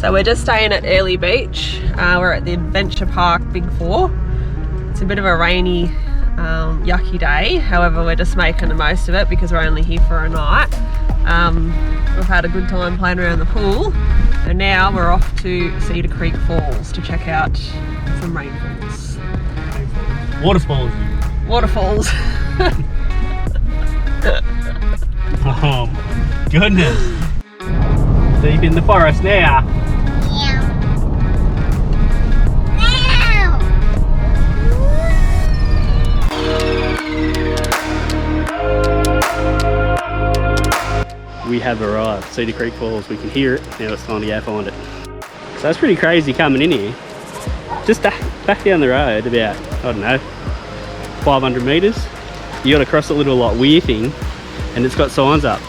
So we're just staying at Early Beach. We're at the Adventure Park Big 4. It's a bit of a rainy, yucky day. However, we're just making the most of it because we're only here for a night. We've had a good time playing around the pool, and now we're off to Cedar Creek Falls to check out some rainfalls. Waterfalls. Waterfalls. Oh my goodness. Deep in the forest now. We have arrived, Cedar Creek Falls. We can hear it. Now it's time to go find it. So that's pretty crazy coming in here. Just back down the road about, I don't know, 500 metres. You got to cross a little like weir thing, and it's got signs up.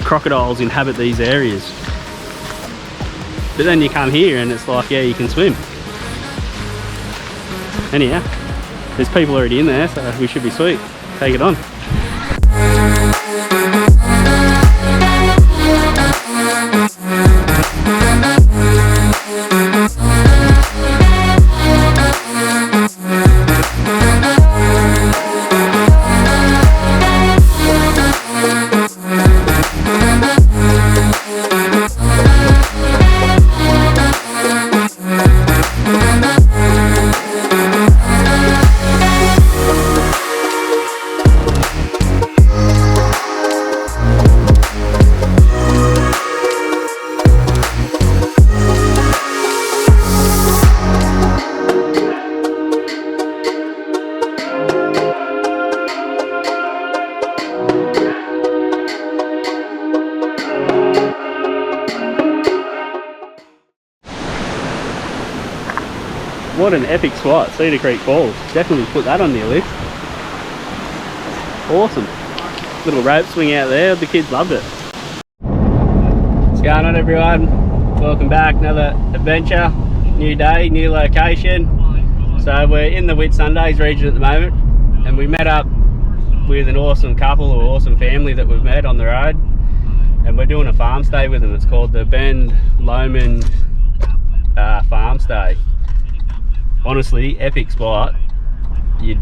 Crocodiles inhabit these areas. But then you come here and it's like, yeah, you can swim. Anyhow, there's people already in there, so we should be sweet. Take it on. What an epic spot, Cedar Creek Falls. Definitely put that on your list. Awesome. Little rope swing out there, the kids loved it. What's going on, everyone? Welcome back, another adventure. New day, new location. So we're in the Whitsundays region at the moment, and we met up with an awesome couple or awesome family that we've met on the road, and we're doing a farm stay with them. It's called the Bend Lomond Farm Stay. Honestly, epic spot. You're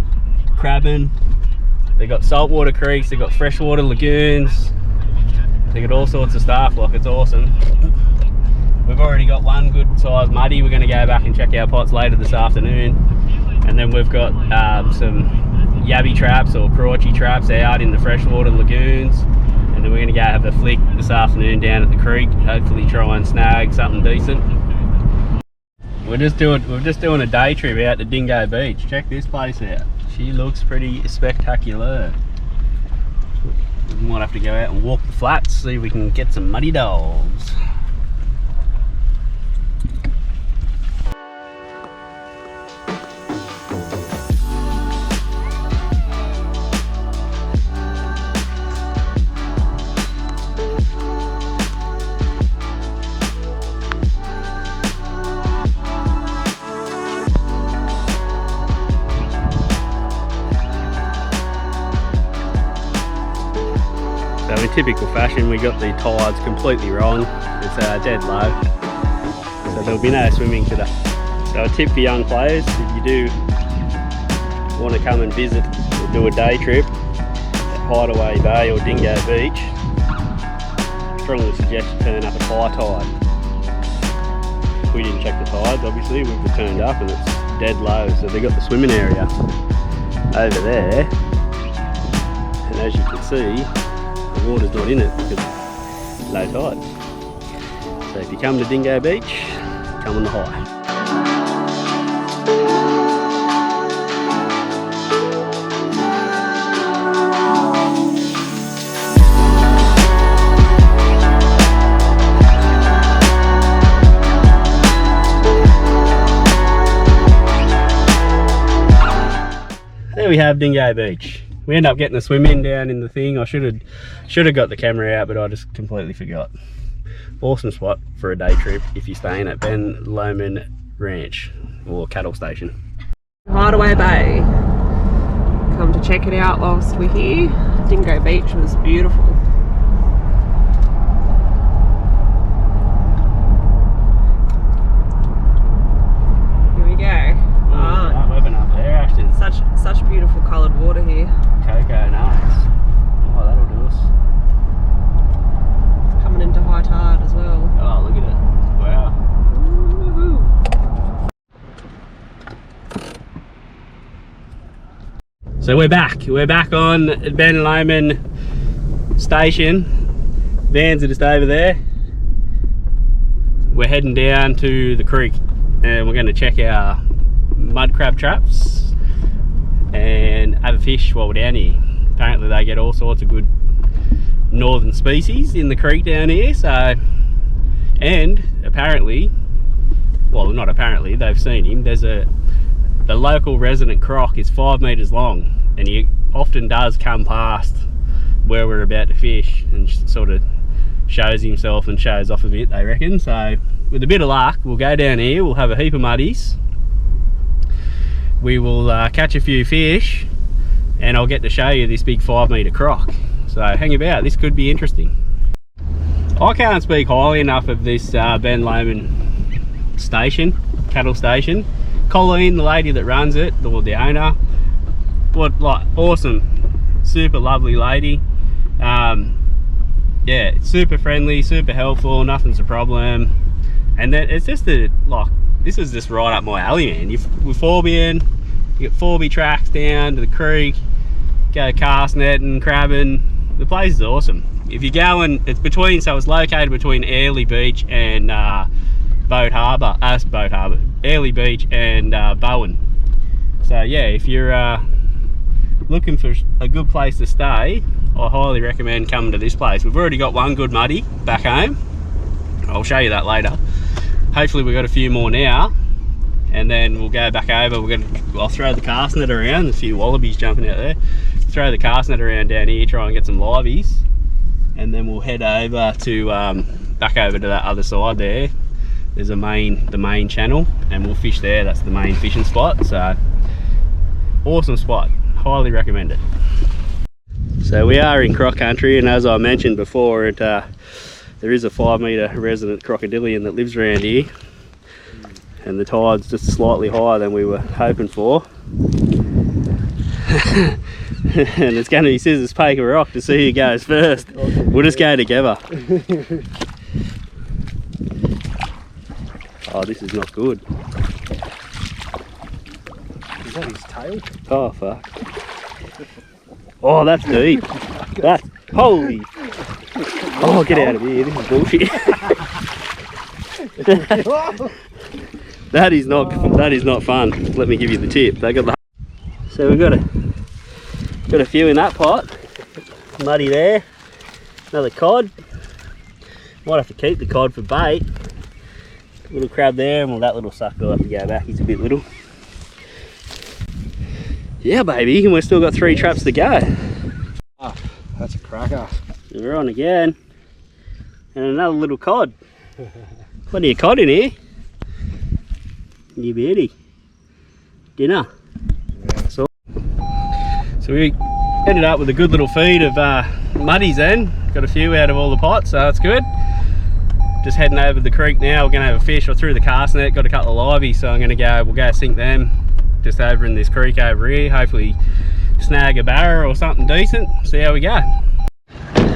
crabbing. They got saltwater creeks, they got freshwater lagoons, they got all sorts of stuff. Like, it's awesome. We've already got one good sized muddy. We're going to go back and check our pots later this afternoon, and then we've got some yabby traps or crawchy traps out in the freshwater lagoons, and then we're going to go have a flick this afternoon down at the creek, hopefully try and snag something decent. We're just doing a day trip out to Dingo Beach. Check this place out. She looks pretty spectacular. We might have to go out and walk the flats, see if we can get some muddy dogs. So in typical fashion, we got the tides completely wrong. It's dead low, so there'll be no swimming today. So a tip for young players, if you do want to come and visit or do a day trip at Hideaway Bay or Dingo Beach, strongly suggest you turn up at high tide. We didn't check the tides, obviously. We've turned up and it's dead low, so they've got the swimming area over there, and as you can see, the water's not in it because it's low tide. So if you come to Dingo Beach, come on the high. There we have Dingo Beach. We end up getting a swim in down in the thing. I should have got the camera out, but I just completely forgot. Awesome spot for a day trip if you're staying at Ben Lomond Ranch or cattle station. Hideaway Bay. Come to check it out whilst we're here. Dingo Beach was beautiful. So we're back on Ben Lomond Station. Vans are just over there. We're heading down to the creek and we're going to check our mud crab traps and have a fish while we're down here. Apparently they get all sorts of good northern species in the creek down here. So, and apparently, well, not apparently, they've seen him. The local resident croc is 5 meters long, and he often does come past where we're about to fish and sort of shows himself and shows off a bit, they reckon. So with a bit of luck, we'll go down here, we'll have a heap of muddies, we will catch a few fish, and I'll get to show you this big 5 meter croc. So hang about, this could be interesting. I can't speak highly enough of this Ben Lomond station, cattle station. Colleen, the lady that runs it, or the owner, what, like, awesome, super lovely lady. Yeah, super friendly, super helpful, nothing's a problem. And then it's just this is just right up my alley, man. We're Forbian, you get Forby tracks down to the creek, go cast netting, crabbing. The place is awesome. If you're going, it's located between Airlie Beach and Airlie Beach and Bowen. So yeah, if you're looking for a good place to stay, I highly recommend coming to this place. We've already got one good muddy back home. I'll show you that later. Hopefully we've got a few more now, and then we'll go back over. I'll throw the cast net around. There's a few wallabies jumping out there. Throw the cast net around down here, try and get some liveys, and then we'll head over to back over to that other side there. There's the main channel, and we'll fish there. That's the main fishing spot. So awesome spot, highly recommend it. So we are in croc country, and as I mentioned before, there is a 5 meter resident crocodilian that lives around here, and the tide's just slightly higher than we were hoping for. And it's going to be scissors paper rock to see who goes first. We'll just go together. Oh, this is not good. Is that his tail? Oh, fuck. Oh, that's deep. That's holy. Oh, get out of here. This is bullshit. That is not fun. Let me give you the tip. So we've got a few in that pot. Muddy there. Another cod. Might have to keep the cod for bait. Little crab there, and that little sucker will have to go back. He's a bit little. Yeah, baby, and we've still got 3 traps to go. Oh, that's a cracker. We're on again. And another little cod. Plenty of cod in here. You beauty. Dinner. Yeah. So we ended up with a good little feed of muddies then. Got a few out of all the pots, so that's good. Just heading over the creek now. We're going to have a fish. I threw the cast net, got a couple of liveys, so we'll go sink them just over in this creek over here. Hopefully snag a barra or something decent. See how we go.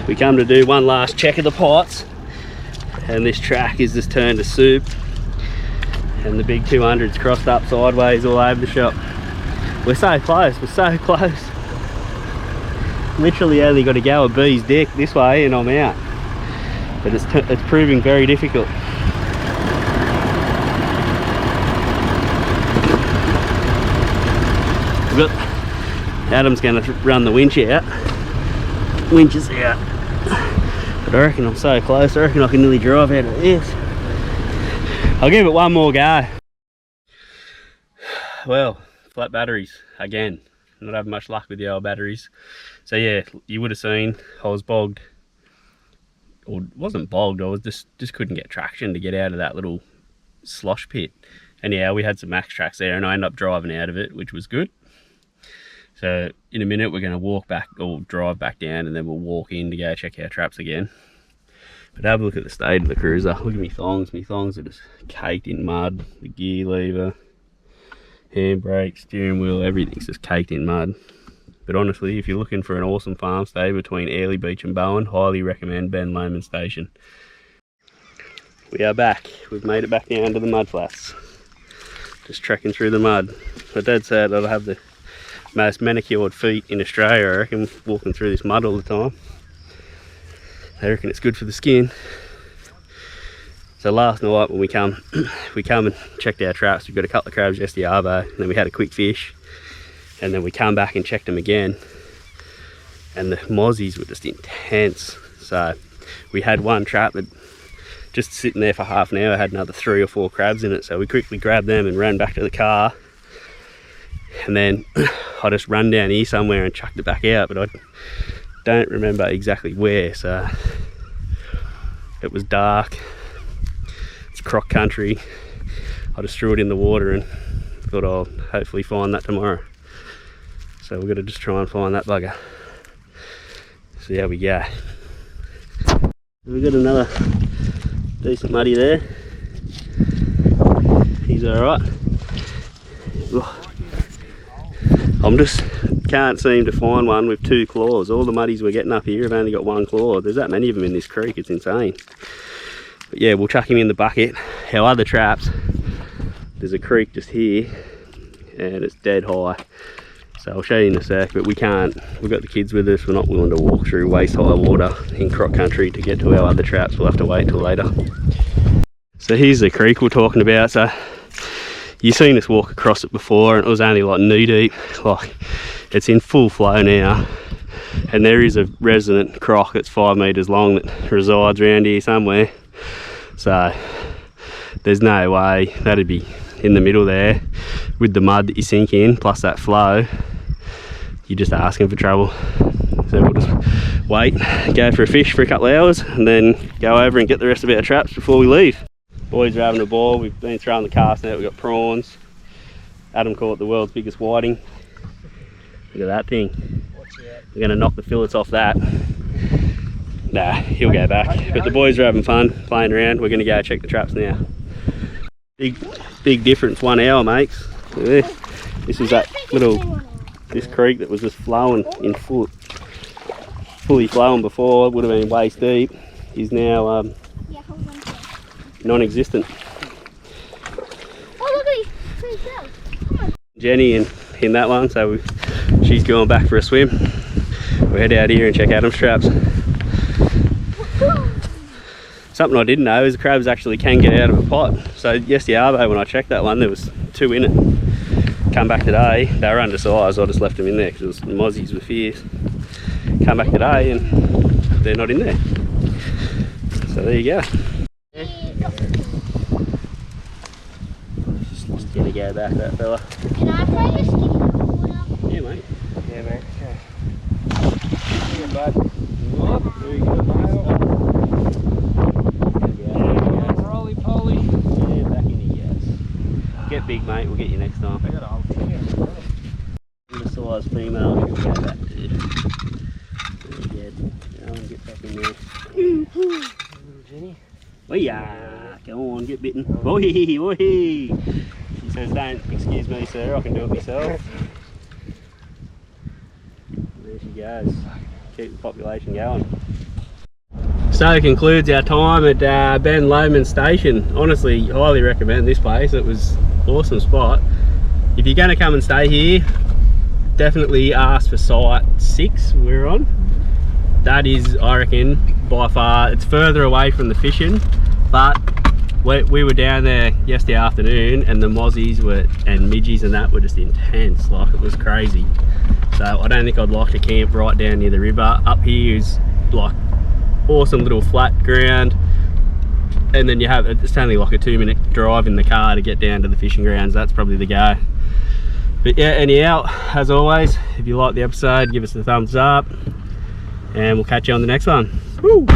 We come to do one last check of the pots, and this track is just turned to soup, and the big 200's crossed up sideways all over the shop. We're so close, Literally only got to go a bee's dick this way and I'm out. But it's proving very difficult. Adam's going to run the winch out. Winch is out. But I reckon I'm so close, I reckon I can nearly drive out of this. I'll give it one more go. Well, flat batteries again. Not having much luck with the old batteries. So yeah, you would have seen I was bogged. Or wasn't bogged, I was just couldn't get traction to get out of that little slosh pit. Anyhow, we had some max tracks there and I ended up driving out of it, which was good. So in a minute we're going to walk back or drive back down, and then we'll walk in to go check our traps again. But have a look at the state of the cruiser. Look at me thongs. My thongs are just caked in mud. The gear lever, handbrake, steering wheel, everything's just caked in mud. But honestly, if you're looking for an awesome farm stay between Airlie Beach and Bowen, highly recommend Ben Lomond Station. We are back. We've made it back down to the mud flats. Just trekking through the mud. My dad said I'll have the most manicured feet in Australia, I reckon, walking through this mud all the time. I reckon it's good for the skin. So last night when we come and checked our traps, we got a couple of crabs just the arvo, and then we had a quick fish, and then we come back and checked them again, and the mozzies were just intense. So we had one trap that just sitting there for half an hour had another 3 or 4 crabs in it, so we quickly grabbed them and ran back to the car, and then I just run down here somewhere and chucked it back out, but I don't remember exactly where. So it was dark, it's croc country. I just threw it in the water and thought I'll hopefully find that tomorrow. So we've got to just try and find that bugger. So there we go. We've got another decent muddy there. He's alright. I'm just can't seem to find one with 2 claws. All the muddies we're getting up here have only got 1 claw. There's that many of them in this creek, it's insane. But yeah, we'll chuck him in the bucket. Our other traps, there's a creek just here and it's dead high. So I'll show you in a sec, but we can't, we've got the kids with us, we're not willing to walk through waist high water in croc country to get to our other traps. We'll have to wait till later. So here's the creek we're talking about. So you've seen us walk across it before and it was only like knee deep. Like it's in full flow now, and there is a resident croc that's 5 metres long that resides around here somewhere. So there's no way that'd be in the middle there with the mud that you sink in plus that flow. You're just asking for trouble. So we'll just wait, go for a fish for a couple of hours, and then go over and get the rest of our traps before we leave. Boys are having a ball. We've been throwing the cast net. We've got prawns. Adam caught the world's biggest whiting. Look at that thing. We're going to knock the fillets off that. Nah, he'll go back. But the boys are having fun, playing around. We're going to go check the traps now. Big difference, 1 hour, mates. Look at this. This is that this creek that was just flowing in fully flowing before. It would have been waist deep. Is now non-existent. Oh, look at it. Jenny in that one, so she's going back for a swim. We'll head out here and check Adam's traps. Something I didn't know is the crabs actually can get out of a pot. So yesterday arvo, when I checked that one, there was 2 in it. Come back today, they were undersized. I just left them in there because the mozzies were fierce. Come back today and they're not in there. So there you go. Just gonna go back, that fella. Can I play this skinny water? Yeah, mate. Yeah, mate. Okay. Here, bud. There you go, mate. Roly poly. Yeah, back in here, yes. Get big, mate. We'll get you next time. I got a whole thing here. Undersized female. We'll go back to. Very good. Go and get back in there. Jenny. Oh yeah, go on, get bitten. Oi, oi. She says, don't excuse me, sir, I can do it myself. There she goes. Keep the population going. So concludes our time at Ben Lomond Station. Honestly, highly recommend this place. It was an awesome spot. If you're going to come and stay here, definitely ask for site 6 we're on. That is, I reckon, by far, it's further away from the fishing, but we were down there yesterday afternoon and the mozzies and midgies and that were just intense. Like, it was crazy. So I don't think I'd like to camp right down near the river. Up here is like awesome little flat ground, and then it's only like a 2-minute drive in the car to get down to the fishing grounds. That's probably the go. But yeah, anyhow, as always, if you like the episode, give us a thumbs up, and we'll catch you on the next one. Woo!